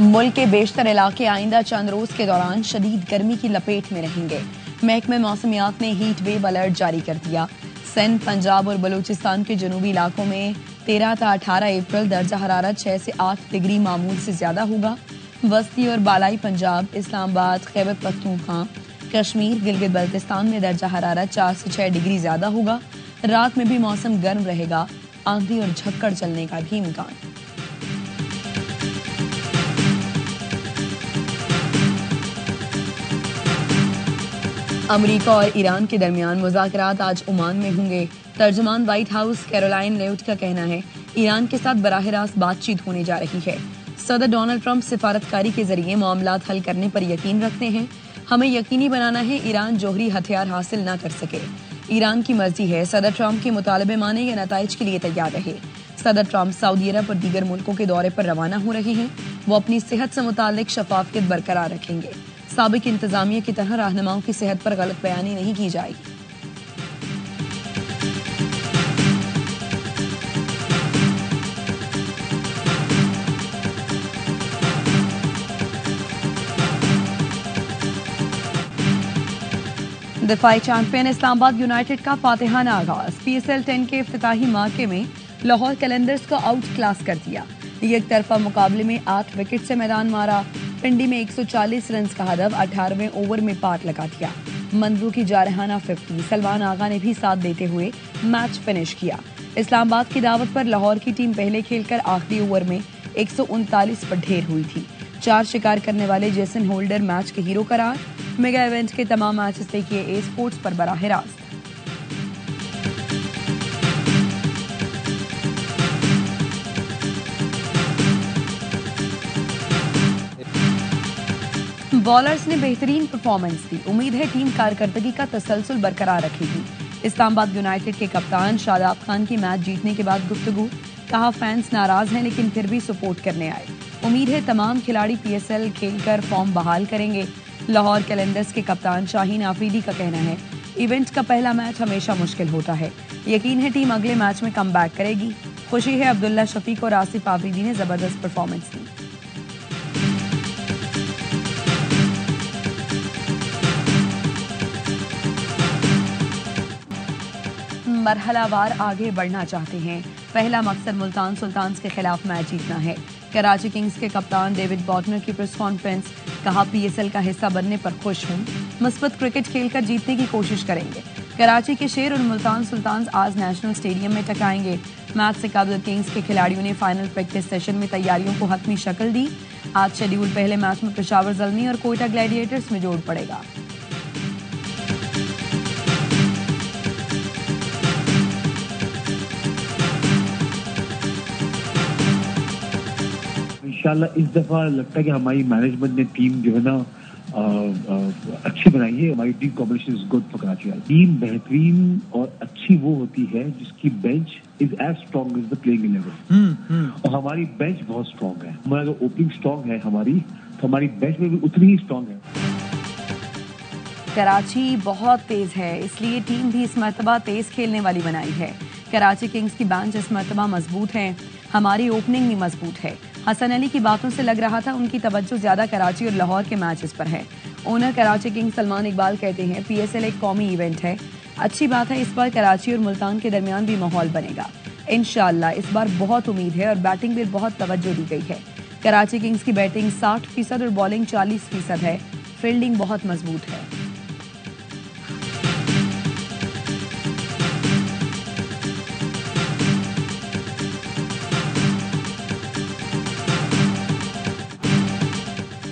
मुल्क के बेशतर इलाके आइंदा चंद रोज के दौरान शदीद गर्मी की लपेट में रहेंगे। महकमे मौसमियात ने हीट वेव अलर्ट जारी कर दिया। सिंध, पंजाब और बलूचिस्तान के जनूबी इलाकों में 13 था 18 अप्रैल दर्जा हरारत 6 से 8 डिग्री मामूल से ज्यादा होगा। वस्ती और बालाई पंजाब, इस्लामाबाद, खैबर पख्तूनख्वा, कश्मीर, गिलगित बल्तिस्तान में दर्जा हरारत 4 से 6 डिग्री ज्यादा होगा। रात में भी मौसम गर्म रहेगा, आंधी और झक्कड़ चलने का भी इम्कान। अमेरिका और ईरान के दरमियान मुज़ाकरात आज ओमान में होंगे। तर्जुमान व्हाइट हाउस कैरोलाइन लेविट का कहना है ईरान के साथ बराह रास्त बातचीत होने जा रही है। सदर डोनाल्ड ट्रंप सिफारतकारी के जरिए मामलात हल करने पर यकीन रखते हैं। हमें यकीनी बनाना है ईरान जोहरी हथियार हासिल न कर सके। ईरान की मर्जी है सदर ट्रंप के मुतालबे माने या नताइज के लिए तैयार रहे। सदर ट्रंप सऊदी अरब और दीगर मुल्कों के दौरे पर रवाना हो रहे हैं। वो अपनी सेहत से मुतालिक शफाफियत बरकरार रखेंगे। साबिक इंतजामिया की तरह रहनुमाओं की सेहत पर गलत बयानी नहीं की जाएगी। दिफाई चैंपियन इस्लामाबाद यूनाइटेड का फातिहाना आगाज। PSL 10 के इफ्तिताही मार्के में लाहौर कैलेंडर्स को आउट क्लास कर दिया। एक तरफा मुकाबले में 8 विकेट से मैदान मारा। पिंडी में 140 रन का हदफ 18वें ओवर में पार लगा दिया। मंदरू की जारहाना 50। सलमान आगा ने भी साथ देते हुए मैच फिनिश किया। इस्लामाबाद की दावत पर लाहौर की टीम पहले खेलकर आखिरी ओवर में 139 पर ढेर हुई थी। 4 शिकार करने वाले जेसन होल्डर मैच के हीरो करार। मेगा इवेंट के तमाम मैचेस देखिए ए स्पोर्ट्स पर बराह रास्त। बॉलर्स ने बेहतरीन परफॉर्मेंस दी। उम्मीद है टीम कारकर्दगी का तसलसल बरकरार रखेगी। इस्लामाबाद यूनाइटेड के कप्तान शादाब खान की मैच जीतने के बाद गुफ्तगू। कहा फैंस नाराज हैं लेकिन फिर भी सपोर्ट करने आए। उम्मीद है तमाम खिलाड़ी PSL खेलकर फॉर्म बहाल करेंगे। लाहौर कैलेंडर्स के कप्तान शाहीन आफरीदी का कहना है इवेंट का पहला मैच हमेशा मुश्किल होता है। यकीन है टीम अगले मैच में कमबैक करेगी। खुशी है अब्दुल्ला शफीक और आसिफ आफरीदी ने जबरदस्त परफॉर्मेंस दी। मरहलावार आगे बढ़ना चाहते हैं। पहला मकसद मुल्तान सुल्तान्स के खिलाफ मैच जीतना है। कराची किंग्स के कप्तान डेविड बॉटनर की प्रेस कॉन्फ्रेंस। कहा PSL का हिस्सा बनने पर खुश हूं। मुस्बत क्रिकेट खेलकर जीतने की कोशिश करेंगे। कराची के शेर और मुल्तान सुल्तान्स आज नेशनल स्टेडियम में टकराएंगे। मैच से कबल किंग्स के खिलाड़ियों ने फाइनल प्रैक्टिस सेशन में तैयारियों को हतमी शक्ल दी। आज शेड्यूल पहले मैच में पेशावर ज़ल्मी और कोयटा ग्लैडिएटर्स में जोड़ पड़ेगा। इंशाल्लाह इस दफा लगता है कि हमारी मैनेजमेंट ने टीम जो है ना अच्छी बनाई है। हमारी team combination is good for Karachi. Team बेहतरीन और अच्छी वो होती है जिसकी bench is as strong as the playing 11। और हमारी बेंच बहुत स्ट्रॉन्ग है। हमारा जो ओपनिंग स्ट्रॉन्ग है हमारी, तो हमारी बेंच में भी उतनी ही स्ट्रॉन्ग है। कराची बहुत तेज है, इसलिए टीम भी इस मर्तबा तेज खेलने वाली बनाई है। कराची किंग्स की बेंच इस मर्तबा मजबूत है। हमारी ओपनिंग भी मजबूत है। हसन अली की बातों से लग रहा था उनकी तवज्जो ज्यादा कराची और लाहौर के मैचेस पर है। ओनर कराची किंग्स सलमान इकबाल कहते हैं PSL एक कौमी इवेंट है। अच्छी बात है, इस बार कराची और मुल्तान के दरमियान भी माहौल बनेगा। इंशाल्लाह इस बार बहुत उम्मीद है और बैटिंग में बहुत तवज्जो दी गई है। कराची किंग्स की बैटिंग 60% और बॉलिंग 40% है। फील्डिंग बहुत मजबूत है।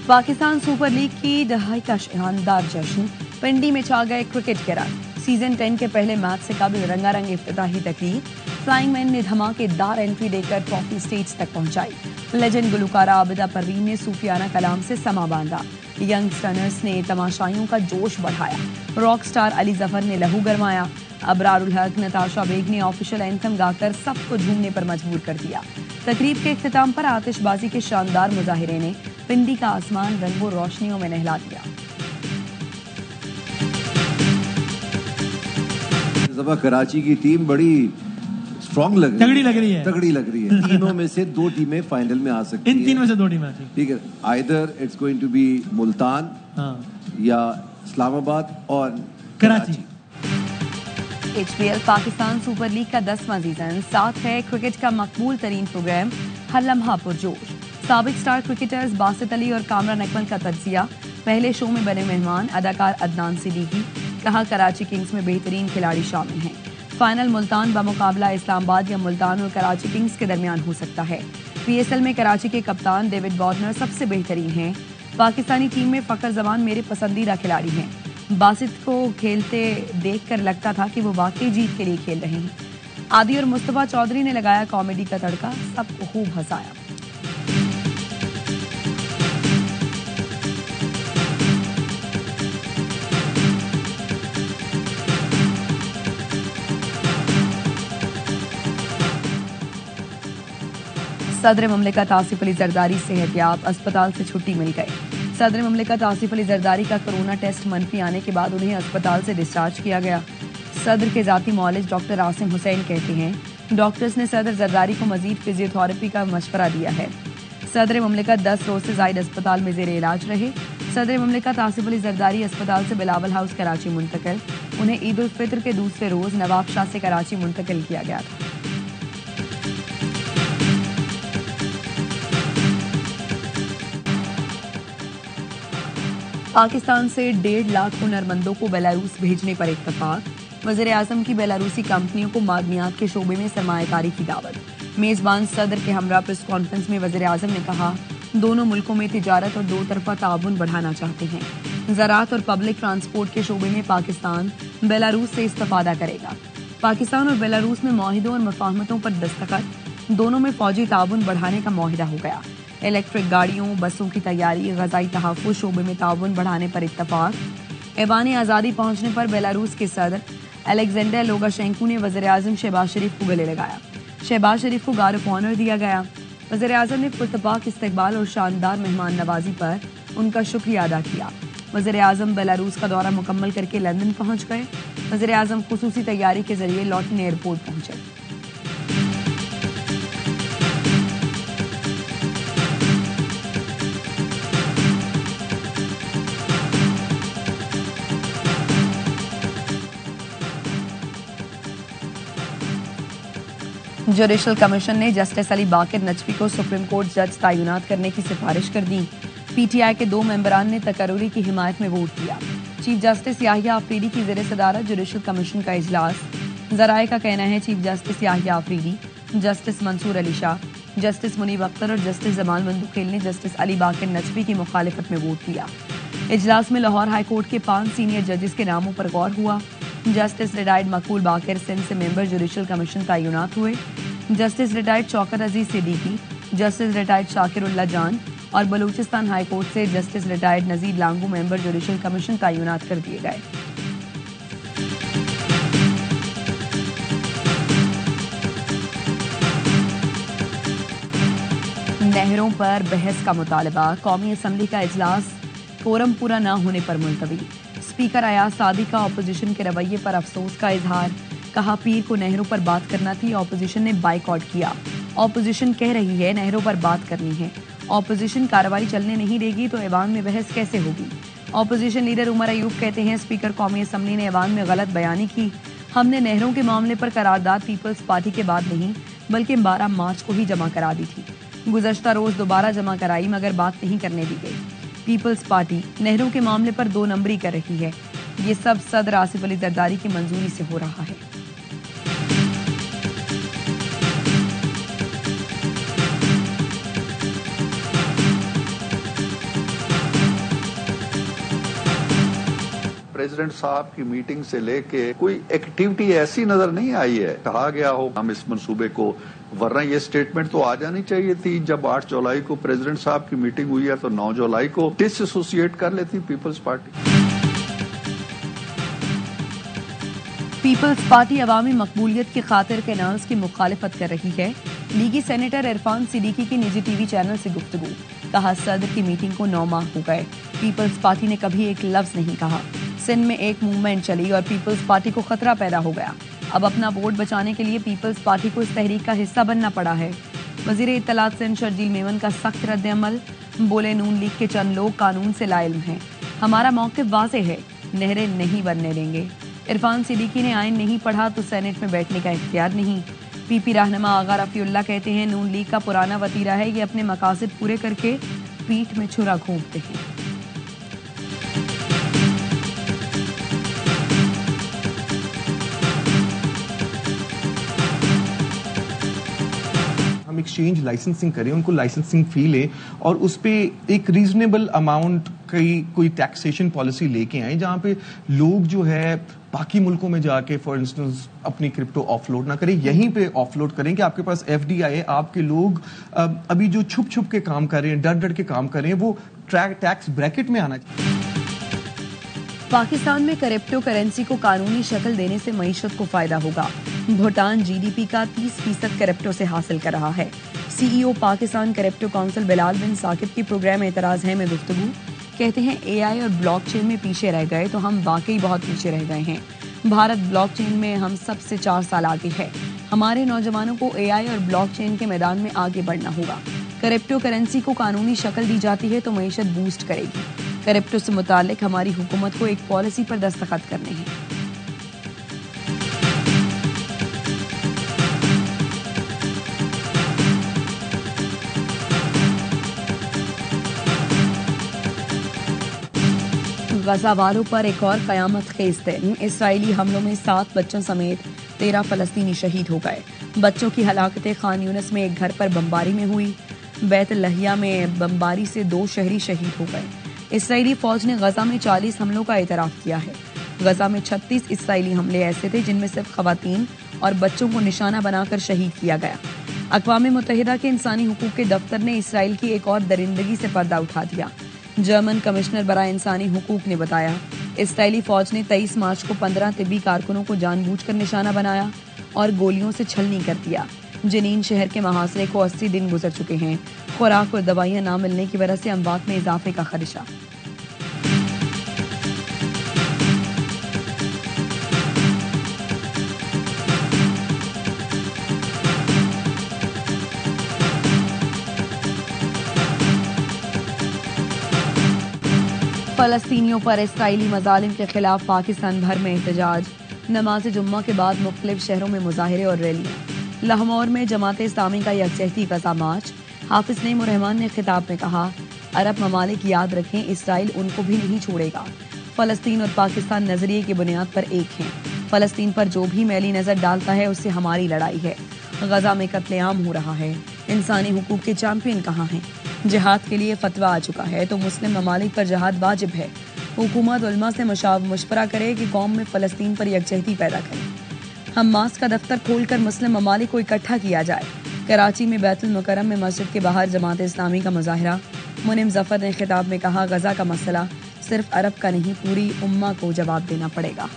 पाकिस्तान सुपर लीग की दहाई का शानदार जश्न। पिंडी में छा गए क्रिकेट के रंग। सीजन 10 के पहले मैच से कबल रंगारंग इफ्तिताही तकरीर। फ्लाइंग मैन ने धमाकेदार एंट्री देकर ट्रॉफी स्टेज तक पहुंचाई। लेजेंड गुलकारा आबिदा परवीन ने सूफियाना कलाम से समा बांधा। यंग स्टनर्स ने तमाशाइयों का जोश बढ़ाया। रॉक स्टार अली जफर ने लहू गरमाया। अबरारुल हक, नताशा बेग ने ऑफिशियल एंथम गाकर सबको झूमने पर मजबूर कर दिया। तकरीब के इख्तिताम पर आतिशबाजी के शानदार मुजाहिरे ने पिंडी का आसमान रंगों रोशनियों में नहला दिया। इस दफा कराची की टीम बड़ी स्ट्रॉन्ग लग रही है, तगड़ी लग रही है। तीनों में से 2 टीमें फाइनल में आ सकती हैं। इन 3 में से 2 टीमें, ठीक है। Either it's going to be Multan या इस्लामाबाद और Karachi. HPL Pakistan super league का 10वां सीजन साथ है क्रिकेट का मकबूल तरीन प्रोग्राम हर लम्हा पुरजोश। साबिक स्टार क्रिकेटर्स बासित अली और कामरान अकमल का तज्जिया। पहले शो में बने मेहमान अदाकार अदनान सिद्दीकी। कहा कराची किंग्स में बेहतरीन खिलाड़ी शामिल हैं। फाइनल मुल्तान बमुकाबला इस्लामाबाद या मुल्तान और कराची किंग्स के दरमियान हो सकता है। PSL में कराची के कप्तान डेविड वार्नर सबसे बेहतरीन हैं। पाकिस्तानी टीम में फखर जमान मेरे पसंदीदा खिलाड़ी हैं। बासित को खेलते देखकर लगता था कि वो वाकई जीत के लिए खेल रहे हैं। आदि और मुस्तफा चौधरी ने लगाया कॉमेडी का तड़का, सबको खूब हंसाया। सदर ममलिकत आसिफ अली जरदारी सेहतयाब, अस्पताल से छुट्टी मिल गई। सदर ममलिकत आसिफ अली जरदारी का कोरोना टेस्ट मनफी आने के बाद उन्हें अस्पताल से डिस्चार्ज किया गया। सदर के जाती मौलिज डॉक्टर आसिम हुसैन कहते हैं डॉक्टर्स ने सदर जरदारी को मजीद फिजियोथेरेपी का मशवरा दिया है। सदर ममलिकत 10 रोज से जायद अस्पताल में जेर इलाज रहे। सदर ममलिकत आसिफ अली जरदारी अस्पताल से बिलावल हाउस कराची मुंतकिल। उन्हें ईद उल फितर के दूसरे रोज नवाब शाह से कराची मुंतकिल किया गया था। पाकिस्तान से 1.5 लाख हुनरमंदों को बेलारूस भेजने पर इत्तफाक। वज़ीर-ए-आज़म की बेलारूसी कंपनियों को मादनियात के शोबे में सरमायाकारी की दावत। मेजबान सदर के हमरा प्रेस कॉन्फ्रेंस में वज़ीर-ए-आज़म ने कहा दोनों मुल्कों में तिजारत और 2 तरफा ताउन बढ़ाना चाहते हैं। ज़राअत और पब्लिक ट्रांसपोर्ट के शोबे में पाकिस्तान बेलारूस से इस्तिफादा करेगा। पाकिस्तान और बेलारूस में मुआहिदों और मुफाहमतों पर दस्तखत, दोनों में फौजी ताउन बढ़ाने का मुआहिदा हो गया। इलेक्ट्रिक गाड़ियों बसों की तैयारी, ग़ज़ाई तहफ़्फ़ुज़ शोबे में ताउन बढ़ाने पर इत्तफाक। ऐवान आज़ादी पहुंचने पर बेलारूस के सदर अलेक्जेंडर लुकाशेंको ने वज़ीर-ए-आज़म शहबाज शरीफ को गले लगाया। शहबाज शरीफ को गार्ड ऑफ ऑनर दिया गया। वज़ीर-ए-आज़म ने पुरतपाक इस्तकबाल और शानदार मेहमान नवाजी पर उनका शुक्रिया अदा किया। वज़ीर-ए-आज़म बेलारूस का दौरा मुकम्मल करके लंदन पहुंच गए। वज़ीर-ए-आज़म खुसूसी तैयारी के जरिए लॉटन एयरपोर्ट पहुंचे। जुडिशल कमीशन ने जस्टिस अली बाकिर नजफी को सुप्रीम कोर्ट जज तैनात करने की सिफारिश कर दी। PTI के 2 मेंबरान ने तकर्रुरी की हिमायत में वोट दिया। चीफ जस्टिस याहिया अफरीदी की ज़ेर सदारत जुडिशल कमीशन का इजलास। ज़राए का कहना है chief justice Yahya Afridi, justice Mansoor Ali Shah, justice Munib Akhtar और जस्टिस जमाल बंदूखेल ने जस्टिस अली बाकिर नजफी की मुखालिफत में वोट दिया। इजलास में लाहौर हाई कोर्ट के 5 सीनियर जजेस के नामों पर गौर हुआ। जस्टिस रिटायर्ड मकबूल बाकिर सिंध से मेंबर जुडिशल कमीशन तैनात हुए। जस्टिस रिटायर्ड शौकत अजीज सिद्दीकी, जस्टिस रिटायर्ड शाकिरुल्लाह जान और बलूचिस्तान हाई कोर्ट से जस्टिस रिटायर्ड नजीर लांगू मेंबर जुडिशल कमीशन तैनात कर दिए गए। नहरों पर बहस का मुतालबा, कौमी असम्बली का इजलास कोरम पूरा न होने पर मुलतवी। स्पीकर अयाज सादी का अपोजिशन के रवैये पर अफसोस का इजहार। कहा पीर को नहरों पर बात करना थी, अपोजिशन ने बाइकआउट किया। अपोजिशन कह रही है नहरों पर बात करनी है। अपोजिशन कार्रवाई चलने नहीं देगी तो ऐवान में बहस कैसे होगी। अपोजिशन लीडर उमर अयूब कहते हैं स्पीकर कौमी असम्बली ने ऐवान में गलत बयानी की। हमने नहरों के मामले पर करारदाद पीपल्स पार्टी के बाद नहीं बल्कि 12 मार्च को ही जमा करा दी थी। गुज़श्ता रोज दोबारा जमा कराई मगर बात नहीं करने दी गई। पीपल्स पार्टी नहरों के मामले पर 2 नंबरी कर रही है। ये सब सदर आसिफ अली जरदारी की मंजूरी से हो रहा है। प्रेसिडेंट साहब की मीटिंग से लेके कोई एक्टिविटी ऐसी नजर नहीं आई है कहा गया हो हम इस मंसूबे को, वरना ये स्टेटमेंट तो आ जानी चाहिए थी। जब 8 जुलाई को प्रेसिडेंट साहब की मीटिंग हुई है तो 9 जुलाई को डिसएसोसिएट कर लेती पीपल्स पार्टी। पीपल्स पार्टी अवामी मकबूलियत की खातिर कैनाल्स की मुखालिफत कर रही है। लीगी सेनेटर इरफान सिद्दीकी की निजी टीवी चैनल से गुफ्तगू। कहा सदर की मीटिंग को 9 माह हो गए, पीपल्स पार्टी ने कभी एक लफ्ज नहीं कहा। सिंध में एक मूवमेंट चली और पीपल्स पार्टी को खतरा पैदा हो गया। अब अपना वोट बचाने के लिए पीपल्स पार्टी को इस तहरीक का हिस्सा बनना पड़ा है। वजीर इत्तलात सिंध शर्जील मेमन का सख्त रद्द-ए-अमल, बोले नून लीग के चंद लोग कानून से लाइल्म हैं, हमारा मौक़िफ़ वाज़ेह है, नहरें नहीं बनने देंगे। इरफान सिद्दीकी ने आइन नहीं पढ़ा तो सेनेट में बैठने का इख्तियार नहीं। पीपी रहनुमा आगा रफ़ीउल्लाह कहते हैं नून लीग का पुराना वतीरा है, ये अपने मकासद पूरे करके पीठ में छुरा घोंपते हैं। हम एक्सचेंज लाइसेंसिंग करें, उनको लाइसेंसिंग फी लें और उस पर एक रीजनेबल अमाउंट की कोई टैक्सेशन पॉलिसी लेके आए जहां पे लोग जो है बाकी मुल्कों में जाके फॉर इंस्टेंस अपनी क्रिप्टो ऑफलोड ना करें, यहीं पे ऑफलोड करें कि आपके पास एफडीआई है, आपके लोग अभी जो छुप छुप के काम कर रहे हैं, डर डर के काम कर रहे हैं, वो टैक्स ब्रैकेट में आना चाहिए। पाकिस्तान में क्रिप्टो करेंसी को कानूनी शक्ल देने से मईशत को फायदा होगा। भूटान जीडीपी का 30% क्रिप्टो से हासिल कर रहा है। CEO Pakistan crypto council Bilal bin Saqib की प्रोग्राम एतराज है में गुफ्तगू, कहते हैं एआई और ब्लॉकचेन में पीछे रह गए तो हम वाकई बहुत पीछे रह गए हैं। भारत ब्लॉकचेन में हम सबसे 4 साल आगे है। हमारे नौजवानों को एआई और ब्लॉकचेन के मैदान में आगे बढ़ना होगा। क्रिप्टो करेंसी को कानूनी शक्ल दी जाती है तो मईशत बूस्ट करेगी। क्रिप्टो से मुतालिक हमारी हुकूमत को एक पॉलिसी पर दस्तखत करने हैं। गजा वालों पर एक और कयामत खेज दिन। इसराइली हमलों में 7 बच्चों समेत 13 फलस्तीनी शहीद हो गए। बच्चों की हलाकतें खान यूनिस में एक घर पर बमबारी में हुई। बैत लहिया में बमबारी से 2 शहरी शहीद हो गए। इसराइली फौज ने गजा में 40 हमलों का एतराफ किया है। गजा में 36 इसराइली हमले ऐसे थे जिनमें सिर्फ खवातीन और बच्चों को निशाना बनाकर शहीद किया गया। अक़वाम मुत्तहिदा के इंसानी हुकूक के दफ्तर ने इसराइल की एक और दरिंदगी से पर्दा उठा दिया। जर्मन कमिश्नर बराए इंसानी हुकूक ने बताया इसराइली फौज ने 23 मार्च को 15 तिब्बी कारकुनों को जानबूझकर निशाना बनाया और गोलियों से छलनी कर दिया। जनीन शहर के मुहासरे को 80 दिन गुजर चुके हैं। खुराक और दवाइयां ना मिलने की वजह से अमवात में इजाफे का खदशा। फलस्तीनियों पर इसराइली मजालिम के खिलाफ पाकिस्तान भर में एहतजाज। नमाज जुम्मा के बाद मुख्तलिफ शहरों में मुजाहिरे और रैलियां। लाहौर में जमात इस्लामी का यकजहती गजा मार्च। हाफिज नईम उर रहमान ने खिताब में कहा अरब ममालिक याद रखें इसराइल उनको भी नहीं छोड़ेगा। फलस्तीन और पाकिस्तान नजरिए की बुनियाद पर एक हैं। फलस्तीन पर जो भी मैली नजर डालता है उससे हमारी लड़ाई है। गजा में कत्लेआम हो रहा है। इंसानी हुकूक के चैंपियन कहाँ हैं? जिहाद के लिए फतवा आ चुका है तो मुस्लिम ममालिक पर जिहाद वाजिब है। हुकूमत उलमा से मशवरा करे कि कौम में फलस्तीन पर यकजहती पैदा करें। हमास का दफ्तर खोलकर मुस्लिम ममालिक को इकट्ठा किया जाए। कराची में बैतुल मुकर्रम में मस्जिद के बाहर जमात इस्लामी का मुजाहिरा। मुनिम जफर ने खिताब में कहा गजा का मसला सिर्फ अरब का नहीं, पूरी उम्मा को जवाब देना पड़ेगा।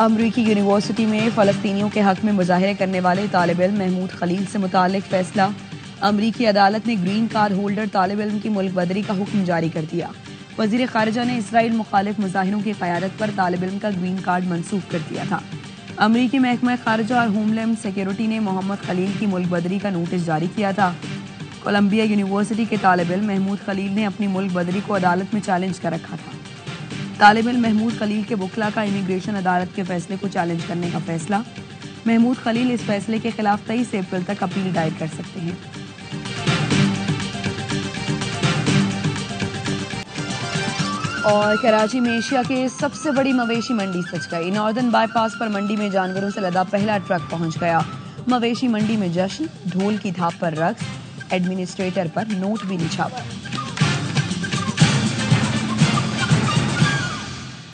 अमरीकी यूनिवर्सिटी में फ़लस्तीनियों के हक में मुजाहिरे करने वाले तालिब इल्म महमूद खलील से मुतालिक फैसला। अमरीकी अदालत ने ग्रीन कार्ड होल्डर तालिब इल्म की मुल्क बदरी का हुक्म जारी कर दिया। वज़ीर ख़ारिजा ने इसराइल मुखालिफ मुजाहिरों की क़यादत पर तालिब इल्म का ग्रीन कार्ड मनसूख कर दिया था। अमरीकी महकमा ख़ारिजा और होमलैंड सिक्योरिटी ने मोहम्मद खलील की मुल्क बदरी का नोटिस जारी किया था। कोलंबिया यूनिवर्सिटी के तालिब इल्म महमूद खलील ने अपनी मुल्क बदरी को अदालत में चैलेंज कर रखा था। तालिब इल्म महमूद खलील के वकला का इमिग्रेशन अदालत के फैसले को चैलेंज करने का फैसला। महमूद खलील इस फैसले के खिलाफ 23 अप्रैल तक अपील दायर कर सकते हैं। और कराची में एशिया के सबसे बड़ी मवेशी मंडी सज गई। नॉर्दर्न बाईपास पर मंडी में जानवरों से लदा पहला ट्रक पहुंच गया। मवेशी मंडी में जश्न, ढोल की थाप पर रक्स, एडमिनिस्ट्रेटर पर नोट भी निछावर।